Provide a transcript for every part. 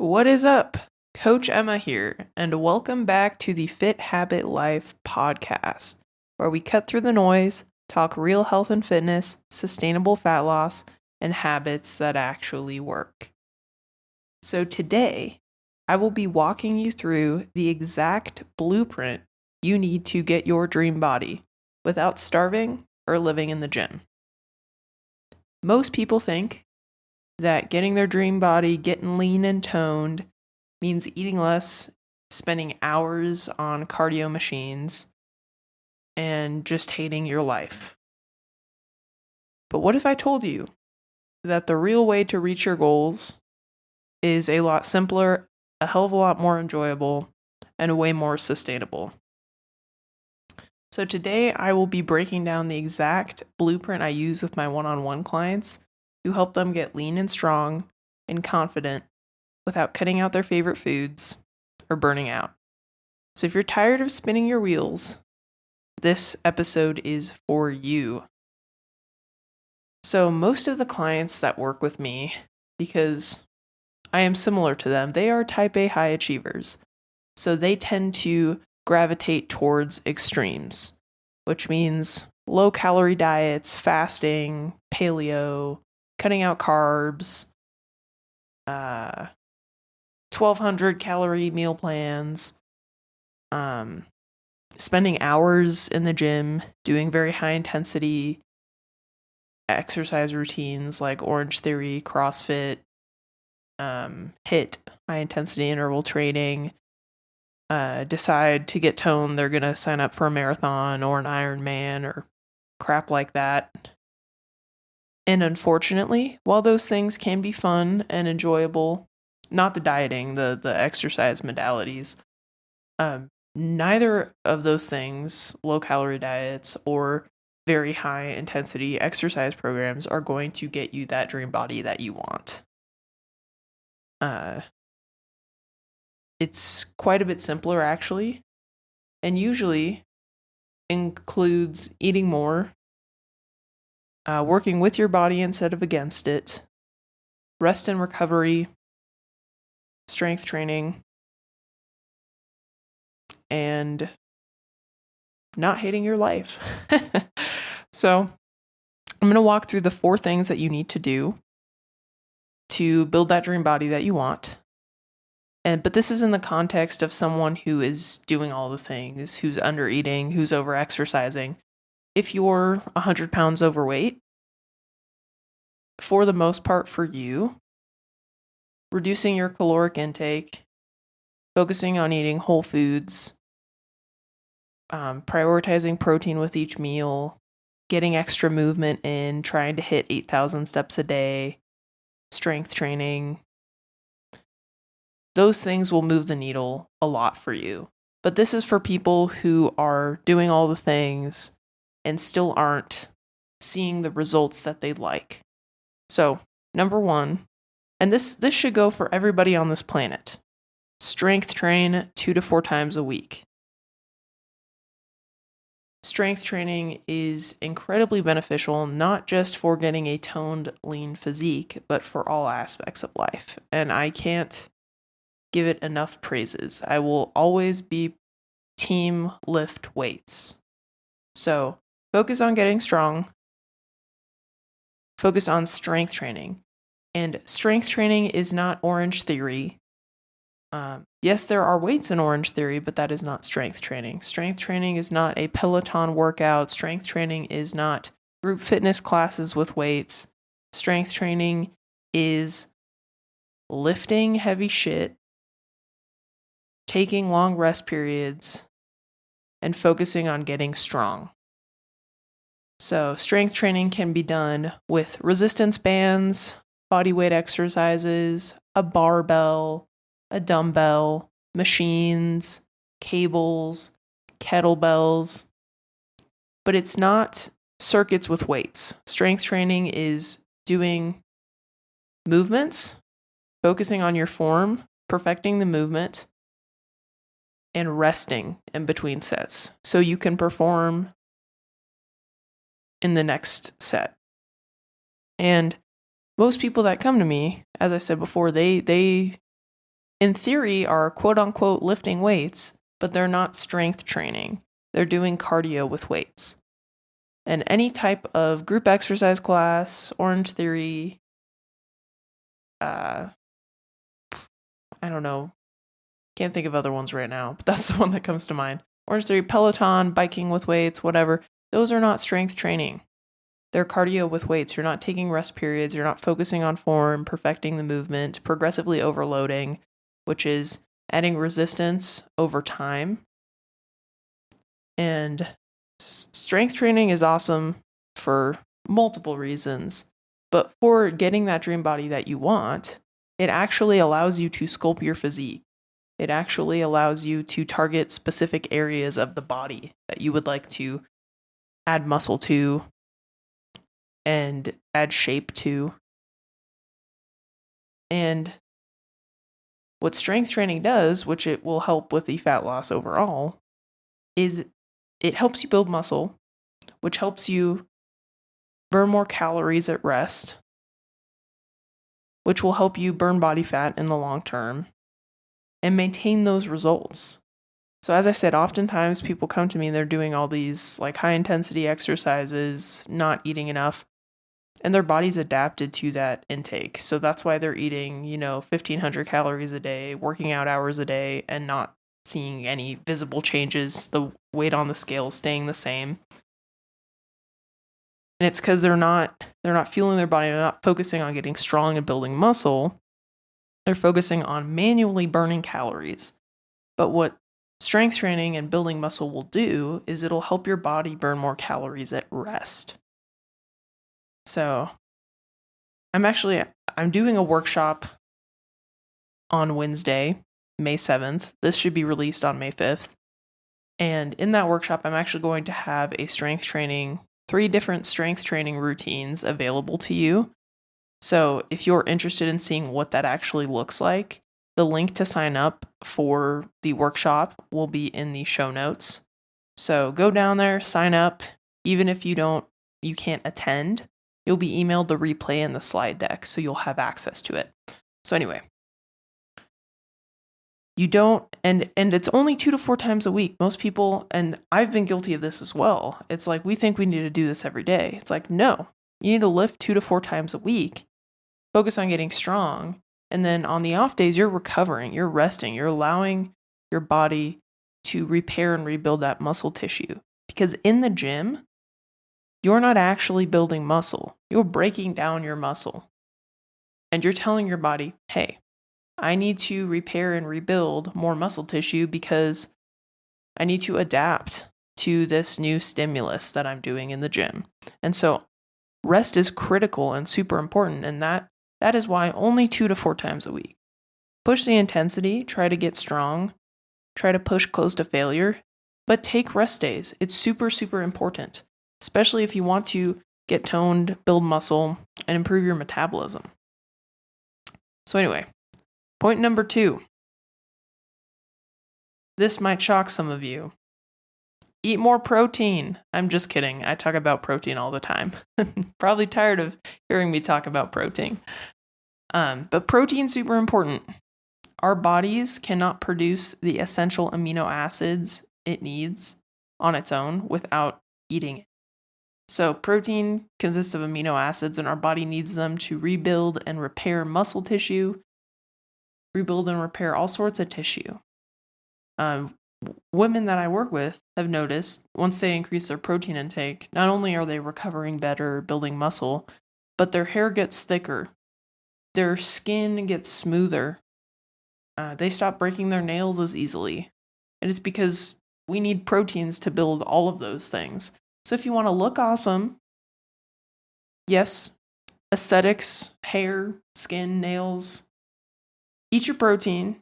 What is up? Coach Emma here, and welcome back to the Fit Habit Life podcast, where we cut through the noise, talk real health and fitness, sustainable fat loss, and habits that actually work. So today, I will be walking you through the exact blueprint you need to get your dream body without starving or living in the gym. Most people think that getting their dream body, getting lean and toned, means eating less, spending hours on cardio machines, and just hating your life. But what if I told you that the real way to reach your goals is a lot simpler, a hell of a lot more enjoyable, and way more sustainable? So today I will be breaking down the exact blueprint I use with my one-on-one clients to help them get lean and strong and confident without cutting out their favorite foods or burning out. So if you're tired of spinning your wheels, this episode is for you. So most of the clients that work with me, because I am similar to them, they are type A high achievers. So they tend to gravitate towards extremes, which means low calorie diets, fasting, paleo, cutting out carbs, 1,200 calorie meal plans, spending hours in the gym doing very high intensity exercise routines like Orange Theory, CrossFit, HIIT, high intensity interval training, decide to get toned, they're going to sign up for a marathon or an Ironman or crap like that. And unfortunately, while those things can be fun and enjoyable, not the dieting, the exercise modalities, neither of those things, low calorie diets or very high intensity exercise programs, are going to get you that dream body that you want. It's quite a bit simpler actually, and usually includes eating more, working with your body instead of against it, rest and recovery, strength training, and not hating your life. So I'm going to walk through the 4 things that you need to do to build that dream body that you want. But this is in the context of someone who is doing all the things, who's under eating, who's over exercising. If you're 100 pounds overweight, for the most part for you, reducing your caloric intake, focusing on eating whole foods, prioritizing protein with each meal, getting extra movement in, trying to hit 8,000 steps a day, strength training, those things will move the needle a lot for you. But this is for people who are doing all the things and still aren't seeing the results that they'd like. So, number 1, and this should go for everybody on this planet, strength train 2 to 4 times a week. Strength training is incredibly beneficial, not just for getting a toned, lean physique, but for all aspects of life. And I can't give it enough praises. I will always be team lift weights. So focus on getting strong. Focus on strength training. And strength training is not Orange Theory. Yes, there are weights in Orange Theory, but that is not strength training. Strength training is not a Peloton workout. Strength training is not group fitness classes with weights. Strength training is lifting heavy shit, taking long rest periods, and focusing on getting strong. So strength training can be done with resistance bands, body weight exercises, a barbell, a dumbbell, machines, cables, kettlebells, but it's not circuits with weights. Strength training is doing movements, focusing on your form, perfecting the movement, and resting in between sets so you can perform in the next set. And most people that come to me, as I said before, they in theory, are quote unquote lifting weights, but they're not strength training. They're doing cardio with weights. And any type of group exercise class, Orange Theory, I don't know, can't think of other ones right now, but that's the one that comes to mind. Orange Theory, Peloton, biking with weights, whatever. Those are not strength training. They're cardio with weights. You're not taking rest periods. You're not focusing on form, perfecting the movement, progressively overloading, which is adding resistance over time. And strength training is awesome for multiple reasons. But for getting that dream body that you want, it actually allows you to sculpt your physique. It actually allows you to target specific areas of the body that you would like to add muscle to and add shape to. And what strength training does, which it will help with the fat loss overall, is it helps you build muscle, which helps you burn more calories at rest, which will help you burn body fat in the long term and maintain those results. So as I said, oftentimes people come to me, they're doing all these like high intensity exercises, not eating enough, and their body's adapted to that intake. So that's why they're eating, 1,500 calories a day, working out hours a day, and not seeing any visible changes, the weight on the scale staying the same. And it's because they're not fueling their body, they're not focusing on getting strong and building muscle. They're focusing on manually burning calories. But what strength training and building muscle will do is it'll help your body burn more calories at rest. So I'm doing a workshop on Wednesday, May 7th. This should be released on May 5th. And in that workshop, I'm actually going to have three different strength training routines available to you. So if you're interested in seeing what that actually looks like, the link to sign up for the workshop will be in the show notes. So go down there, sign up. Even if you can't attend, you'll be emailed the replay and the slide deck, so you'll have access to it. So anyway, you don't, and it's only 2 to 4 times a week. Most people, and I've been guilty of this as well. It's like, we think we need to do this every day. It's like, no, you need to lift 2 to 4 times a week, focus on getting strong. And then on the off days, you're recovering, you're resting, you're allowing your body to repair and rebuild that muscle tissue. Because in the gym, you're not actually building muscle. You're breaking down your muscle. And you're telling your body, hey, I need to repair and rebuild more muscle tissue because I need to adapt to this new stimulus that I'm doing in the gym. And so rest is critical and super important. And that is why only 2 to 4 times a week. Push the intensity, try to get strong, try to push close to failure, but take rest days. It's super, super important, especially if you want to get toned, build muscle, and improve your metabolism. So anyway, point number 2. This might shock some of you. Eat more protein. I'm just kidding. I talk about protein all the time. Probably tired of hearing me talk about protein. But protein's super important. Our bodies cannot produce the essential amino acids it needs on its own without eating it. So protein consists of amino acids, and our body needs them to rebuild and repair muscle tissue, rebuild and repair all sorts of tissue. Women that I work with have noticed once they increase their protein intake, not only are they recovering better, building muscle, but their hair gets thicker, their skin gets smoother, they stop breaking their nails as easily. And it's because we need proteins to build all of those things. So if you want to look awesome, yes, aesthetics, hair, skin, nails, eat your protein.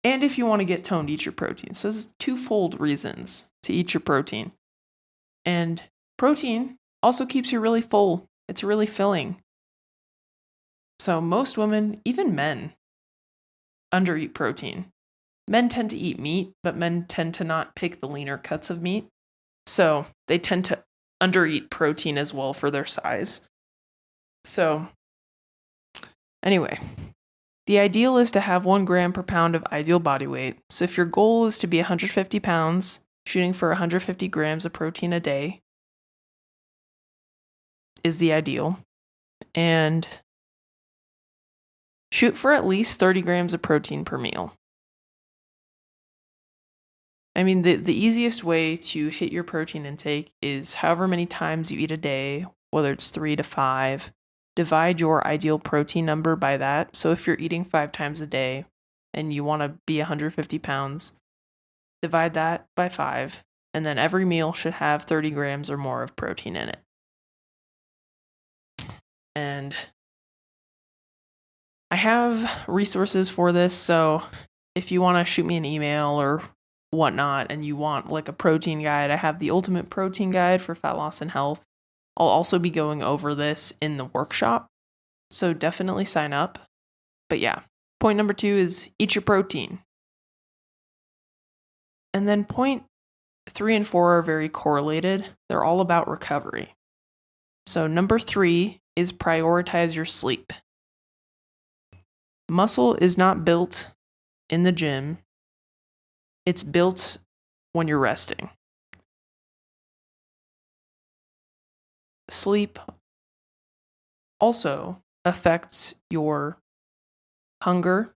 And if you want to get toned, eat your protein. So this is twofold reasons to eat your protein. And protein also keeps you really full. It's really filling. So most women, even men, undereat protein. Men tend to eat meat, but men tend to not pick the leaner cuts of meat. So they tend to undereat protein as well for their size. So anyway, The ideal is to have 1 gram per pound of ideal body weight. So if your goal is to be 150 pounds, shooting for 150 grams of protein a day is the ideal. And shoot for at least 30 grams of protein per meal. I mean, the easiest way to hit your protein intake is however many times you eat a day, whether it's 3 to 5. Divide your ideal protein number by that. So if you're eating 5 times a day and you want to be 150 pounds, divide that by 5. And then every meal should have 30 grams or more of protein in it. And I have resources for this. So if you want to shoot me an email or whatnot and you want like a protein guide, I have the ultimate protein guide for fat loss and health. I'll also be going over this in the workshop, so definitely sign up. But yeah, point number 2 is eat your protein. And then point 3 and 4 are very correlated. They're all about recovery. So number 3 is prioritize your sleep. Muscle is not built in the gym. It's built when you're resting. Sleep also affects your hunger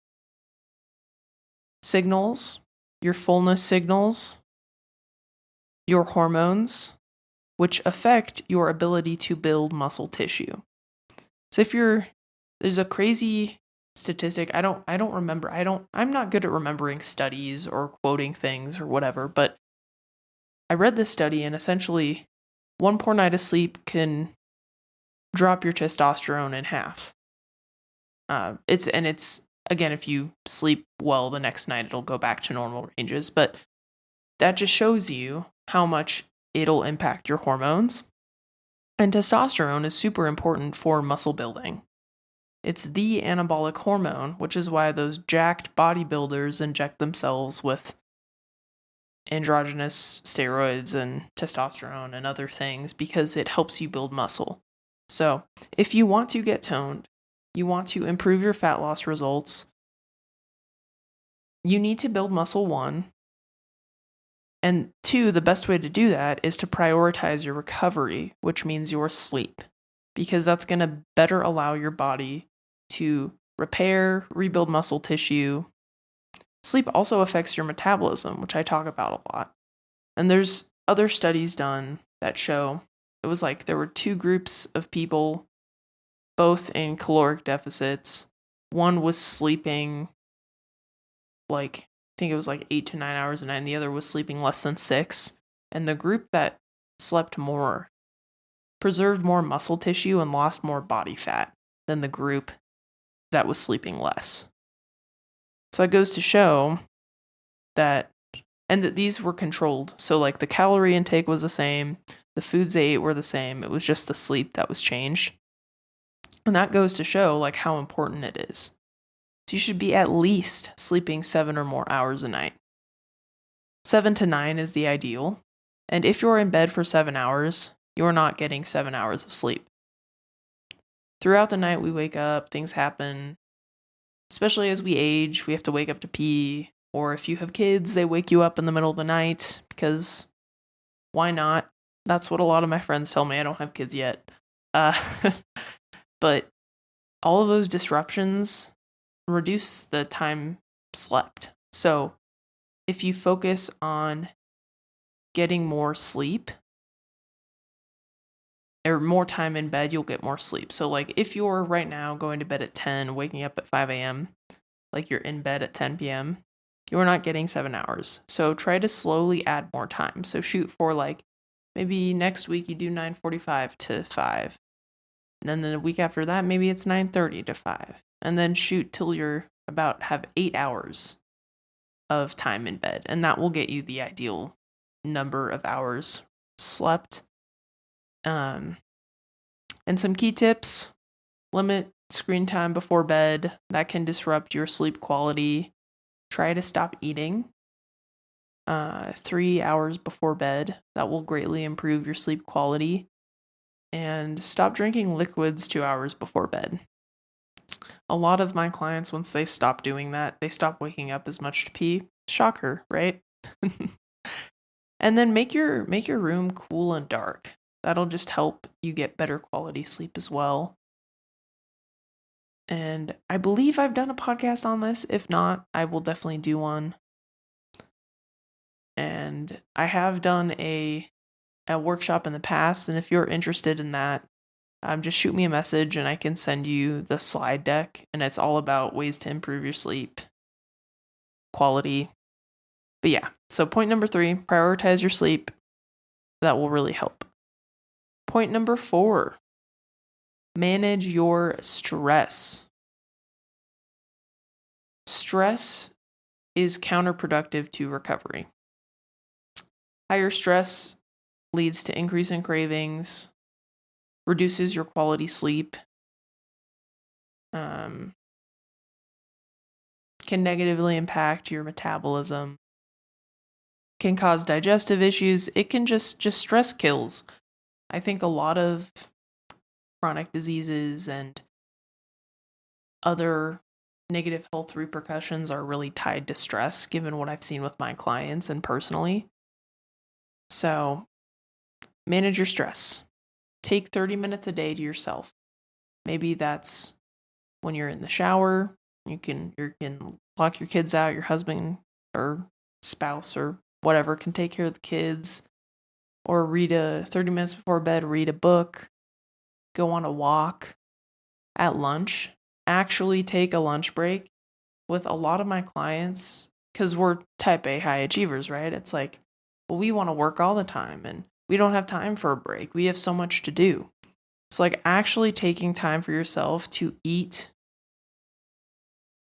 signals, your fullness signals, your hormones, which affect your ability to build muscle tissue. So there's a crazy statistic, I don't remember. I'm not good at remembering studies or quoting things or whatever, but I read this study and essentially 1 poor night of sleep can drop your testosterone in half. It's again, if you sleep well the next night, it'll go back to normal ranges, but that just shows you how much it'll impact your hormones. And testosterone is super important for muscle building. It's the anabolic hormone, which is why those jacked bodybuilders inject themselves with androgenous steroids and testosterone and other things, because it helps you build muscle. So if you want to get toned, you want to improve your fat loss results, you need to build muscle, 1. And 2, the best way to do that is to prioritize your recovery, which means your sleep, because that's going to better allow your body to repair, rebuild muscle tissue. Sleep also affects your metabolism, which I talk about a lot. And there's other studies done that show it was like there were 2 groups of people, both in caloric deficits. One was sleeping I think it was 8 to 9 hours a night, and the other was sleeping less than 6. And the group that slept more preserved more muscle tissue and lost more body fat than the group that was sleeping less. So that goes to show that, and that these were controlled. So the calorie intake was the same, the foods they ate were the same. It was just the sleep that was changed. And that goes to show how important it is. So you should be at least sleeping 7 or more hours a night. 7 to 9 is the ideal. And if you're in bed for 7 hours, you're not getting 7 hours of sleep. Throughout the night, we wake up, things happen. Especially as we age, we have to wake up to pee. Or if you have kids, they wake you up in the middle of the night because why not? That's what a lot of my friends tell me. I don't have kids yet. But all of those disruptions reduce the time slept. So if you focus on getting more sleep or more time in bed, you'll get more sleep. So if you're right now going to bed at 10, waking up at 5 a.m., you're in bed at 10 p.m., you're not getting 7 hours. So try to slowly add more time. So shoot for maybe next week you do 9:45 to 5. And then the week after that, maybe it's 9:30 to 5. And then shoot till you're have 8 hours of time in bed. And that will get you the ideal number of hours slept. And some key tips: limit screen time before bed. That can disrupt your sleep quality. Try to stop eating 3 hours before bed. That will greatly improve your sleep quality. And stop drinking liquids 2 hours before bed. a lot of my clients, once they stop doing that, they stop waking up as much to pee. Shocker, right? And then make your room cool and dark. That'll just help you get better quality sleep as well. And I believe I've done a podcast on this. If not, I will definitely do one. And I have done a workshop in the past, and if you're interested in that, just shoot me a message and I can send you the slide deck, and it's all about ways to improve your sleep quality. But yeah, so point number 3, prioritize your sleep. That will really help. Point number 4, manage your stress. Stress is counterproductive to recovery. Higher stress leads to increase in cravings, reduces your quality sleep, can negatively impact your metabolism, can cause digestive issues. It can just stress kills. I think a lot of chronic diseases and other negative health repercussions are really tied to stress, given what I've seen with my clients and personally. So, manage your stress. Take 30 minutes a day to yourself. Maybe that's when you're in the shower. You can lock your kids out. Your husband or spouse or whatever can take care of the kids. Or 30 minutes before bed, read a book. Go on a walk. At lunch, actually take a lunch break. With a lot of my clients, because we're type A high achievers, right? It's like, well, we want to work all the time and we don't have time for a break. We have so much to do. So, like, actually taking time for yourself to eat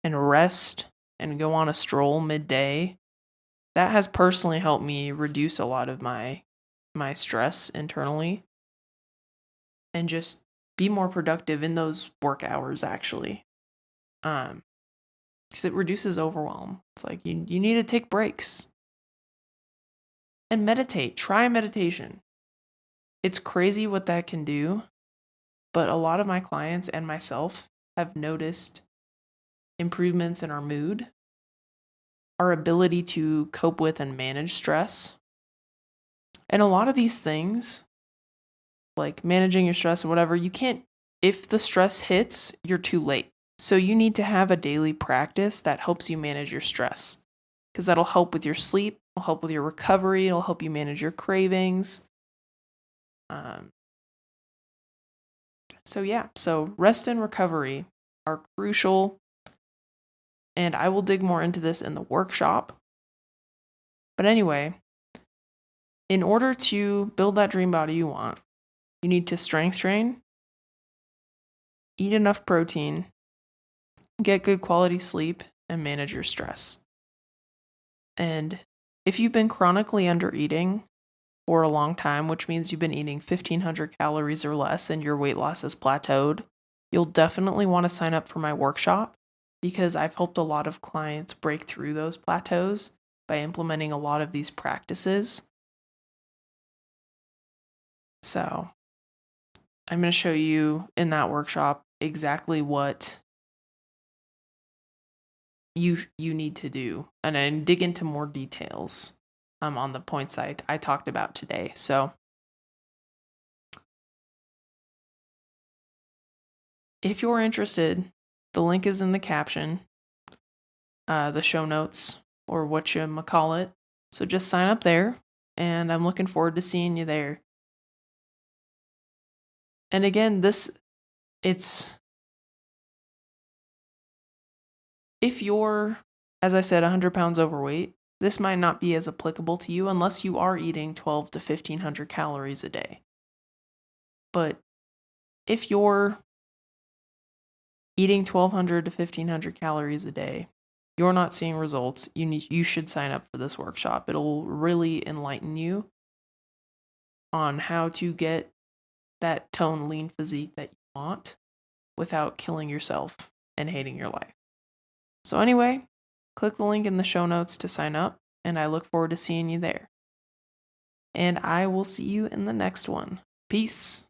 and rest and go on a stroll midday, that has personally helped me reduce a lot of my stress internally and just be more productive in those work hours, actually. Because it reduces overwhelm. It's like you need to take breaks. And meditate. Try meditation. It's crazy what that can do, but a lot of my clients and myself have noticed improvements in our mood, our ability to cope with and manage stress. And a lot of these things, like managing your stress or whatever, you can't, if the stress hits, you're too late. So you need to have a daily practice that helps you manage your stress, because that'll help with your sleep, it'll help with your recovery, it'll help you manage your cravings. So rest and recovery are crucial, and I will dig more into this in the workshop. But anyway, in order to build that dream body you want, you need to strength train, eat enough protein, get good quality sleep, and manage your stress. And if you've been chronically under eating for a long time, which means you've been eating 1,500 calories or less and your weight loss has plateaued, you'll definitely want to sign up for my workshop, because I've helped a lot of clients break through those plateaus by implementing a lot of these practices. So I'm going to show you in that workshop exactly what you need to do, and then dig into more details on the points I talked about today. So if you're interested, the link is in the caption, the show notes, or what you call it. So just sign up there, and I'm looking forward to seeing you there. And again, if you're, as I said, 100 pounds overweight, this might not be as applicable to you unless you are eating 12 to 1,500 calories a day. But if you're eating 1,200 to 1,500 calories a day, you're not seeing results, you should sign up for this workshop. It'll really enlighten you on how to get that toned, lean physique that you want without killing yourself and hating your life. So anyway, click the link in the show notes to sign up, and I look forward to seeing you there. And I will see you in the next one. Peace.